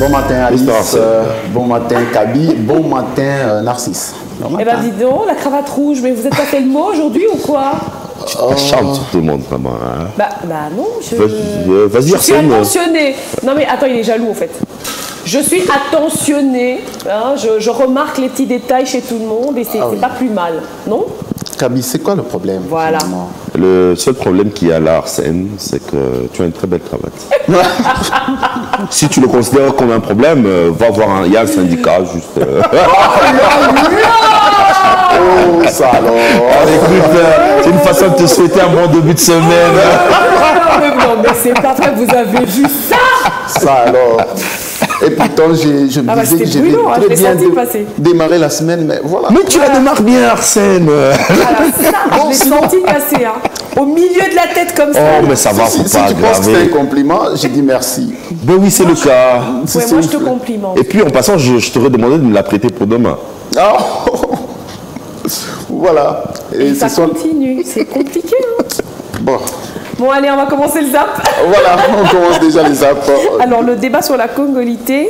Bon matin Alice, bon matin Kaby, bon matin Narcisse. Eh ben dis donc, la cravate rouge, mais vous êtes pas fait le mot aujourd'hui ou quoi? Tu chantes sur tout le monde vraiment. Hein. Bah non, vas-y, je suis attentionné. Non mais attends, il est jaloux en fait. Je suis attentionné, hein, je remarque les petits détails chez tout le monde et c'est pas plus mal, non? Kaby, c'est quoi le problème? Voilà. Finalement? Le seul problème qu'il y a là, Arsène, c'est que tu as une très belle cravate. Si tu le considères comme un problème, va voir il y a un syndicat juste. Oh, ça alors. Écoute, c'est une façon de te souhaiter un bon début de semaine. Non, mais c'est pas vrai, vous avez vu ça? Ça alors. Et pourtant, je me disais que j'avais très bien démarré la semaine, mais voilà. Mais tu la démarres bien, Arsène. Voilà, ça, je l'ai senti passer, hein. Au milieu de la tête comme ça. Oh, mais ça va, faut si pas tu penses que c'est un compliment, j'ai dit merci. Ben oui, c'est le cas. Ouais, moi, je te complimente. Et puis, en passant, je t'aurais demandé de me la prêter pour demain. Oh. Voilà. Et ça continue, c'est compliqué, hein. Bon, allez, on va commencer le zap. Voilà, on commence déjà les zaps. Alors, le débat sur la congolité,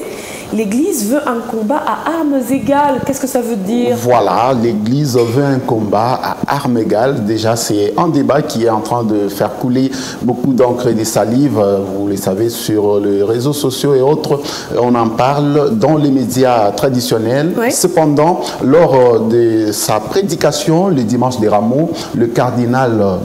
l'Église veut un combat à armes égales. Qu'est-ce que ça veut dire? Voilà, l'Église veut un combat à armes égales. Déjà, c'est un débat qui est en train de faire couler beaucoup d'encre et des salives. Vous le savez, sur les réseaux sociaux et autres, on en parle dans les médias traditionnels. Oui. Cependant, lors de sa prédication, le dimanche des Rameaux, le cardinal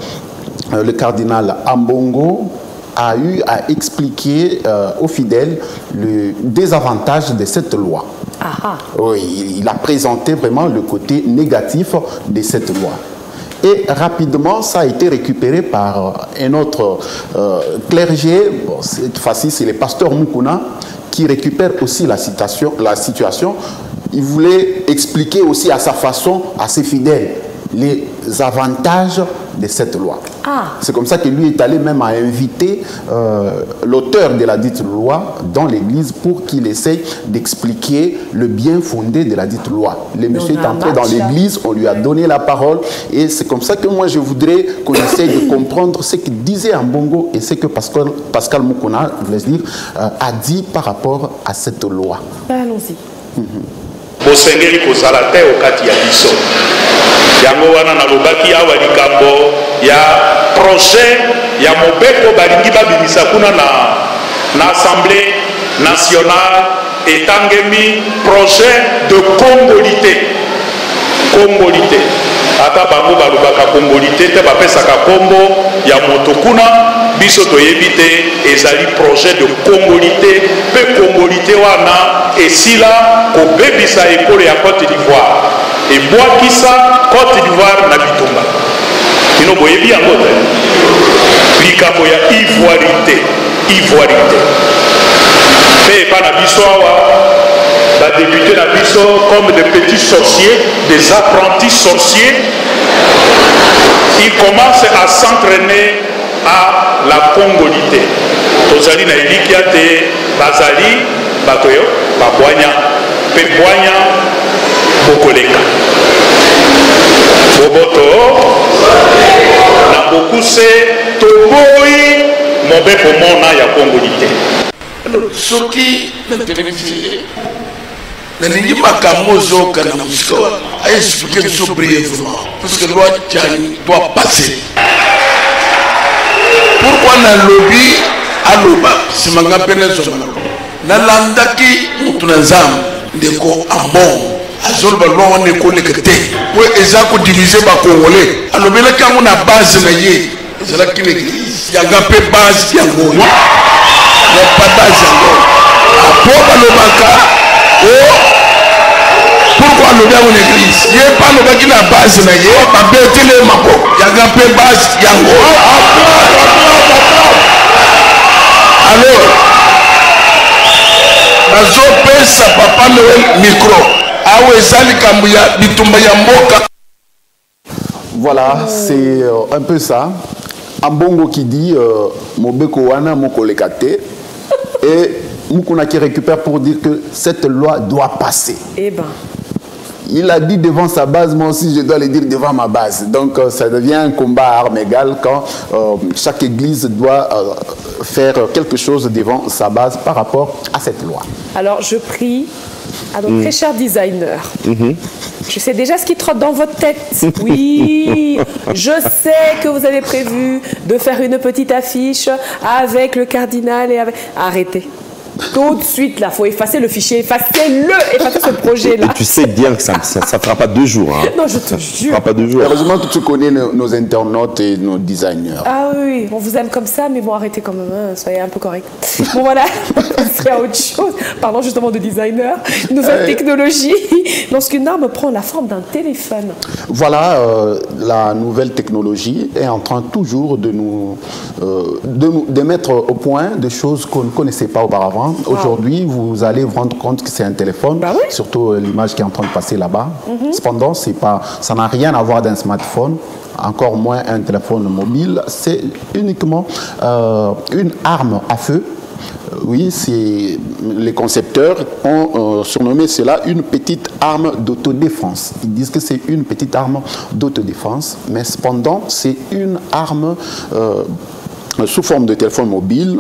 Ambongo a eu à expliquer aux fidèles le désavantage de cette loi. Aha. Oui, il a présenté vraiment le côté négatif de cette loi. Et rapidement, ça a été récupéré par un autre clergé, cette fois-ci c'est le pasteur Mukuna, qui récupère aussi la situation. Il voulait expliquer aussi à sa façon à ses fidèles les avantages de cette loi. Ah. C'est comme ça que lui est allé même à inviter l'auteur de la dite loi dans l'église pour qu'il essaye d'expliquer le bien fondé de la dite loi. Le monsieur est entré dans l'église, on lui a donné la parole et c'est comme ça que moi je voudrais qu'on essaye de comprendre ce que disait Ambongo et ce que Pascal Mukuna, a dit par rapport à cette loi. Allons-y. Bosengeli kozala te okati ya biso yango wana nalobaki awa likambo ya projet ya mobeko balingi babimisa kuna na assemblée nationale etangemi projet de congolité ata bango balobaka congolité te bapesaka kombo ya moto kuna biso toyebi te ezali projet de congolité pe congolité wana esila kobebisa ekolo ya Côte d'Ivoire ebwakisa Côte d'Ivoire na bitumba bino boyebi yango te likambo ya ivoirité pe epa na biso awa badébuté na biso comme des petits sorciers, des apprentis sorciers. Ils commencent à s'entraîner à la congolité. Tozali na elikia te bazali batoyo babwanya pe bwanya bokoleka. Boboto na bokuse toboyi mobeko mona ya congolité. Soki nalingi makambo ozoka na mosika aexplike biso brièvement parce que loi tiani doit passer. Pourquoi nalobi aloba simanga pene zomalo nalandaki mutu na nzambe ndeko ambon azoloba lwa wana ekoleka te po eza kodivise bakongolais alobelaki yango na base na ye ezalaki l'église yanga mpe base yango ya patage yango apo balobaka pourquoi le bien en église? Il n'y a pas le bac qui n'a pas base, il n'y a pas de télé, il y a un peu base, il y a un gros. Alors, nazo sa papa Noël micro. Awe zali kambuya bitumba ya mboka. Voilà, c'est un peu ça. Ambongo qui dit Mobeko wana moko lekate et Mukuna qui récupère pour dire que cette loi doit passer. Eh ben. Il a dit devant sa base, moi aussi je dois le dire devant ma base. Donc ça devient un combat à armes égales quand chaque église doit faire quelque chose devant sa base par rapport à cette loi. Alors je prie à nos très chers designers. Je sais déjà ce qui trotte dans votre tête. Oui, je sais que vous avez prévu de faire une petite affiche avec le cardinal et avec... Arrêtez. Tout de suite, là, il faut effacer le fichier. Effacez ce projet-là. Et tu sais bien que ça ne fera pas 2 jours. Hein. Non, je te jure. Ça fera pas 2 jours. Heureusement que tu connais nos internautes et nos designers. Ah oui, on vous aime comme ça, mais bon, arrêtez quand même, hein, soyez un peu correct. Bon, voilà, c'est à autre chose. Parlons justement de designer. Nouvelle technologie. Lorsqu'une arme prend la forme d'un téléphone. Voilà, la nouvelle technologie est en train toujours de nous de mettre au point des choses qu'on ne connaissait pas auparavant. Aujourd'hui, vous allez vous rendre compte que c'est un téléphone, bah oui. Surtout l'image qui est en train de passer là-bas. Cependant, ça n'a rien à voir d'un smartphone, encore moins un téléphone mobile. C'est uniquement une arme à feu. Oui, les concepteurs ont surnommé cela une petite arme d'autodéfense. Ils disent que c'est une petite arme d'autodéfense, mais cependant, c'est une arme sous forme de téléphone mobile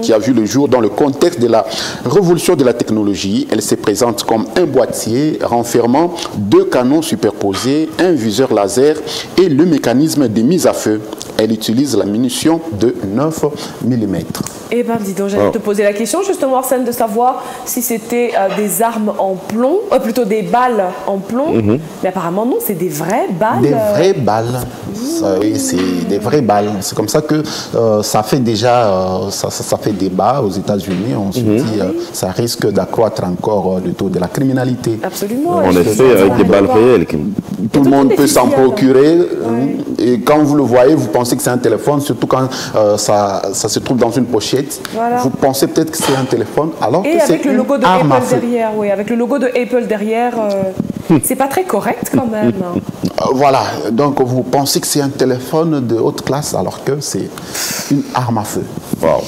qui a vu le jour dans le contexte de la révolution de la technologie. Elle se présente comme un boîtier renfermant 2 canons superposés, un viseur laser et le mécanisme de mise à feu. Elle utilise la munition de 9 mm. Eh bien, dis donc, j'allais te poser la question, justement, Arsène, de savoir si c'était des armes en plomb, plutôt des balles en plomb. Mais apparemment, non, c'est des vraies balles. Des vraies balles. Oui, c'est des vraies balles. C'est comme ça que ça fait déjà ça fait débat aux États-Unis. On se dit ça risque d'accroître encore le taux de la criminalité. Absolument. En effet, avec des balles réelles. Tout le monde peut s'en procurer. Et quand vous le voyez, vous pensez que c'est un téléphone, surtout quand ça se trouve dans une pochette. Voilà. Vous pensez peut-être que c'est un téléphone, alors que c'est une arme à feu. Oui, avec le logo de Apple derrière, c'est pas très correct quand même. Voilà, donc vous pensez que c'est un téléphone de haute classe, alors que c'est une arme à feu. Wow.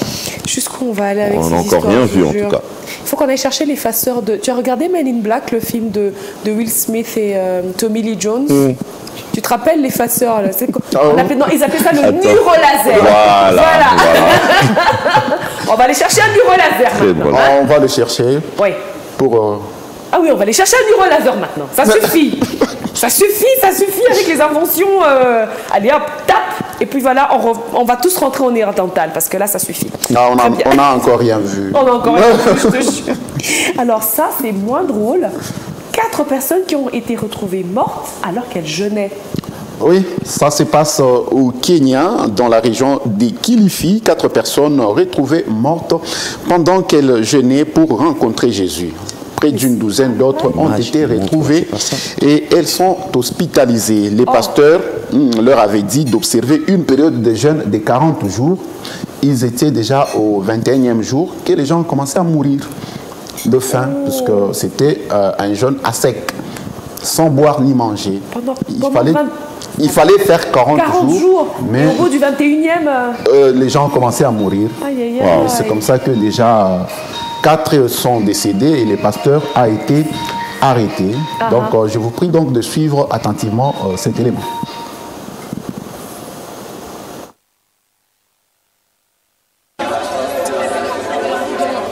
Jusqu'où on va aller avec ces histoires? On n'a encore rien vu en tout cas. Il faut qu'on aille chercher l'effaceur de... Tu as regardé Men in Black, le film de Will Smith et Tommy Lee Jones? Tu te rappelles l'effaceur? Non, ils appelaient ça le nuro-laser. Voilà. On va aller chercher un nuro-laser maintenant. On va le chercher. Oui. Pour... Ah oui, on va aller chercher un nuro-laser maintenant. Ça suffit. Ça suffit avec les inventions. Allez hop, tape. Et puis voilà, on va tous rentrer en air dental parce que là, ça suffit. Non, on n'a encore rien vu. On a encore rien vu, je te jure. Alors ça, c'est moins drôle. 4 personnes qui ont été retrouvées mortes alors qu'elles jeûnaient. Oui, ça se passe au Kenya, dans la région des Kilifi. 4 personnes retrouvées mortes pendant qu'elles jeûnaient pour rencontrer Jésus. Près d'une douzaine d'autres ont été retrouvées et elles sont hospitalisées. Les pasteurs leur avaient dit d'observer une période de jeûne de 40 jours. Ils étaient déjà au 21e jour que les gens commençaient à mourir de faim, parce que c'était un jeûne à sec, sans boire ni manger. Il fallait faire 40 jours, mais au bout du 21e... les gens commençaient à mourir. C'est comme ça que déjà 4 sont décédés et le pasteur a été arrêté. Donc je vous prie donc de suivre attentivement cet élément.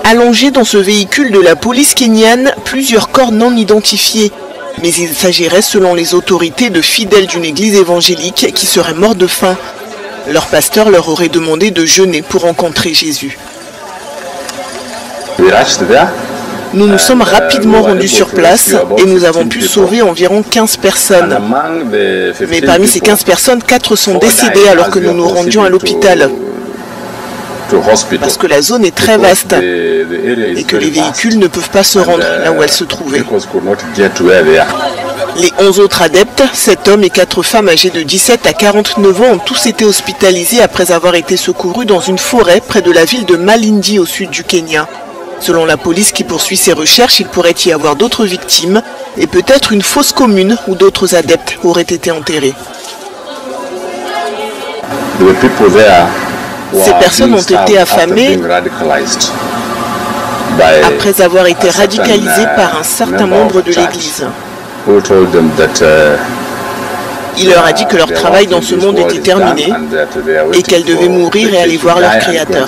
Allongés dans ce véhicule de la police kenyane, plusieurs corps non identifiés. Mais il s'agirait, selon les autorités, de fidèles d'une église évangélique qui seraient morts de faim. Leur pasteur leur aurait demandé de jeûner pour rencontrer Jésus. Nous nous sommes rapidement rendus sur place et nous avons pu sauver environ 15 personnes. Mais parmi ces 15 personnes, 4 sont décédées alors que nous nous rendions à l'hôpital. Parce que la zone est très vaste et que les véhicules ne peuvent pas se rendre là où elles se trouvaient. Les 11 autres adeptes, 7 hommes et 4 femmes âgées de 17 à 49 ans ont tous été hospitalisés après avoir été secourus dans une forêt près de la ville de Malindi au sud du Kenya. Selon la police qui poursuit ses recherches, il pourrait y avoir d'autres victimes et peut-être une fosse commune où d'autres adeptes auraient été enterrés. Ces personnes ont été affamées après avoir été radicalisées par un certain membre de l'Église. Il leur a dit que leur travail dans ce monde était terminé et qu'elles devaient mourir et aller voir leur créateur.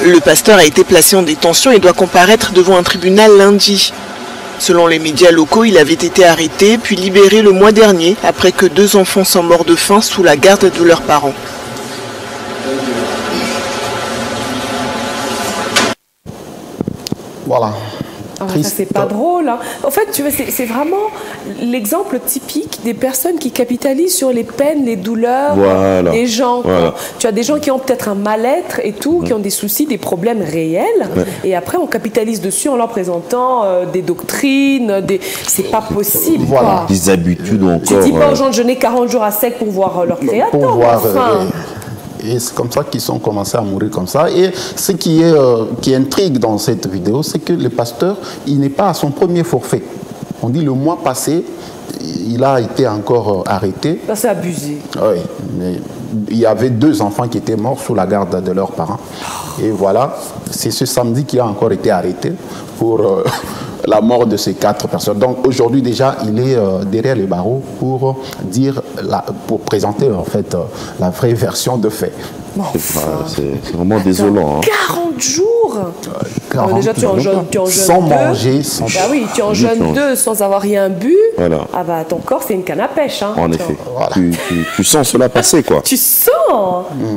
Le pasteur a été placé en détention et doit comparaître devant un tribunal lundi. Selon les médias locaux, il avait été arrêté puis libéré le mois dernier après que 2 enfants sont morts de faim sous la garde de leurs parents. Voilà. Ah, ça, c'est pas drôle. Hein. En fait, tu vois, c'est vraiment l'exemple typique des personnes qui capitalisent sur les peines, les douleurs des gens. Voilà. Tu as des gens qui ont peut-être un mal-être et tout, qui ont des soucis, des problèmes réels. Et après, on capitalise dessus en leur présentant des doctrines. C'est pas possible. Voilà. Des habitudes encore. Tu dis pas aux gens de jeûner 40 jours à sec pour voir leur créateur. Pour voir, et c'est comme ça qu'ils sont commencés à mourir comme ça. Et ce qui intrigue dans cette vidéo, c'est que le pasteur, il n'est pas à son premier forfait. On dit le mois passé, il a été encore arrêté. Ça, c'est abusé. Oui, mais il y avait 2 enfants qui étaient morts sous la garde de leurs parents. Et voilà, c'est ce samedi qu'il a encore été arrêté pour la mort de ces 4 personnes. Donc aujourd'hui déjà, il est derrière les barreaux pour pour présenter en fait la vraie version de fait. C'est vraiment désolant. Hein. 40 jours 40 déjà, tu en jeûnes sans 2. manger, sans... Bah oui, tu en jeûnes 2 sans avoir rien bu. Voilà. Ah bah ton corps, c'est une canne à pêche. Hein. En effet. Voilà. Tu sens cela passer, quoi. Tu sens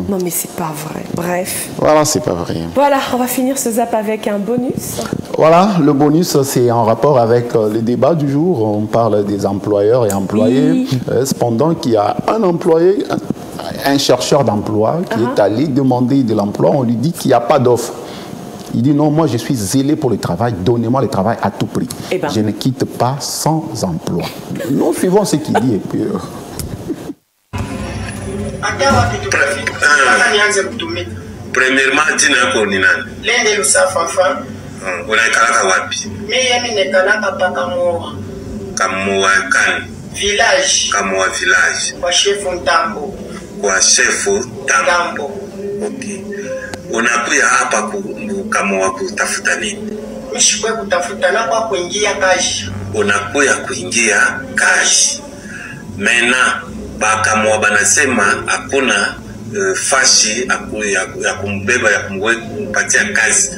Non mais c'est pas vrai. Bref. Voilà, c'est pas vrai. Voilà, on va finir ce zap avec un bonus. Voilà, le bonus, c'est en rapport avec le débat du jour. On parle des employeurs et employés. Cependant qu'il y a un employé, un chercheur d'emploi qui est allé demander de l'emploi. On lui dit qu'il n'y a pas d'offre. Il dit non, moi je suis zélé pour le travail, donnez-moi le travail à tout prix. Je ne quitte pas sans emploi. Nous suivons ce qu'il dit et puis... Premièrement, jina yako ni nani? Lende Lusafafa. Unaikalaka wapi? Mimi nikalaka pa Kamoa. Kamoa kani? Village. Kamoa village. Kwa shefu Ntambo. Kwa shefu Ntambo. Okay. Unakuya hapa Kamoa kutafuta nini? Mishikwe kutafuta na kwa kuingia kazi. Unakuya kuingia kazi. Mena Kamoa banasema hakuna fashi ya kumbeba ya kumpatia kazi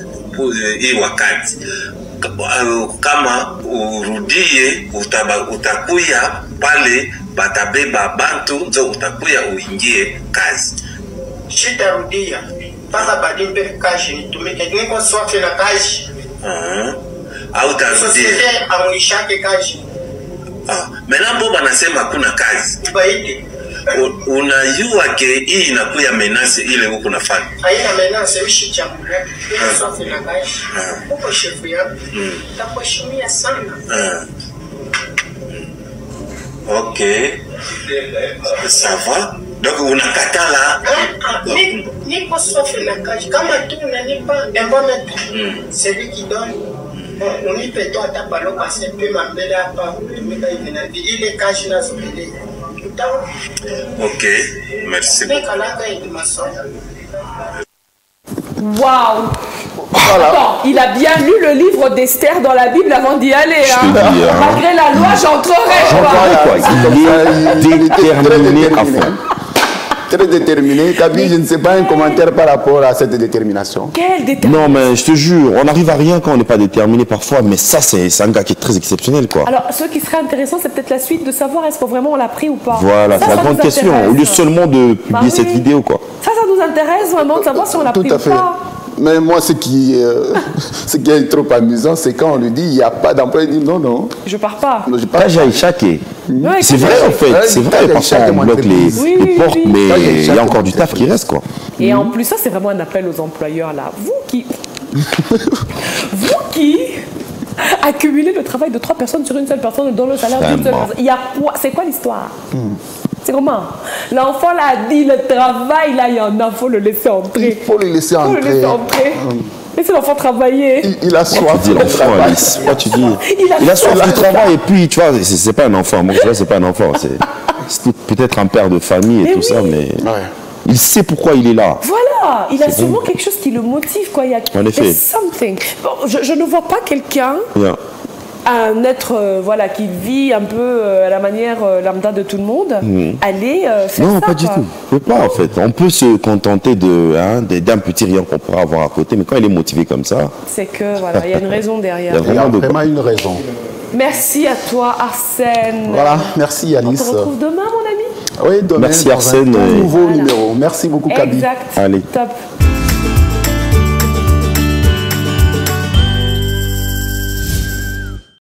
hii wakati. Kama urudie utakuya pale batabeba bantu nzo utakuya uingie kazi. Shitarudia mpaka badimbe kazi nitumike niko swafi na kazi. Au tarudia amulishake kazi. Menambo banasema hakuna kazi. Baidi unajua ke hii inakuya menase ile huko nafanya. Haina menase wishi cha mrefu. Ile swafi na kazi. Huko shefu yangu. Takuheshimia sana. Okay. Ça va? Donc unakatala. Niko swafi na kazi. Kama tu unanipa environment. Celui qui donne. Unipe toi ta parole parce que peu m'embêter hapa. Tumika hivi na ile kazi na zobele. Ok, merci. Waouh! Voilà. Attends, il a bien lu le livre d'Esther dans la Bible avant d'y aller. Hein. Malgré la loi, j'entrerai. Il est déterminé à fond. Très déterminé. Kaby, je ne sais pas un commentaire par rapport à cette détermination. Quelle détermination? Non, mais je te jure, on n'arrive à rien quand on n'est pas déterminé parfois, mais ça, c'est un gars qui est très exceptionnel, quoi. Alors, ce qui serait intéressant, c'est peut-être la suite de savoir est-ce que vraiment on l'a pris ou pas. Voilà, c'est la grande question, au lieu seulement de publier cette vidéo, quoi. Ça nous intéresse vraiment de savoir si on l'a pris ou pas. Mais moi, ce qui est trop amusant, c'est quand on lui dit il n'y a pas d'emploi, il dit non, non. Je pars pas. Non, je pars pas. C'est vrai, en fait. C'est vrai, parfois on bloque les portes, mais il y a encore du taf qui reste, quoi. Et en plus, ça, c'est vraiment un appel aux employeurs, là. Vous qui accumulez le travail de 3 personnes sur une seule personne dans le salaire d'une seule personne. Il y a quoi? C'est quoi l'histoire? C'est comment? L'enfant l'a dit, le travail, là, il y en a, il faut le laisser entrer. Il faut le laisser entrer. Laissez l'enfant travailler. Il a soif du travail. Tu dis, il a soif du travail et puis, tu vois, c'est pas un enfant. Moi, je vois, c'est pas un enfant. C'est peut-être un père de famille et tout ça, mais il sait pourquoi il est là. Voilà, il a sûrement quelque chose qui le motive, quoi. Il y a something. Bon, je ne vois pas quelqu'un un être voilà, qui vit un peu à la manière lambda de tout le monde, aller faire ça. Non, pas du tout. On peut pas en fait. On peut se contenter d'un petit rien qu'on pourra avoir à côté, mais quand il est motivé comme ça... C'est que voilà, il y a une raison derrière. Il y a vraiment une raison. Merci à toi Arsène. Voilà, merci Alice. On te retrouve demain mon ami. Oui, demain. Merci Arsène. Un nouveau numéro. Merci beaucoup Kaby. Exact. Allez. Top.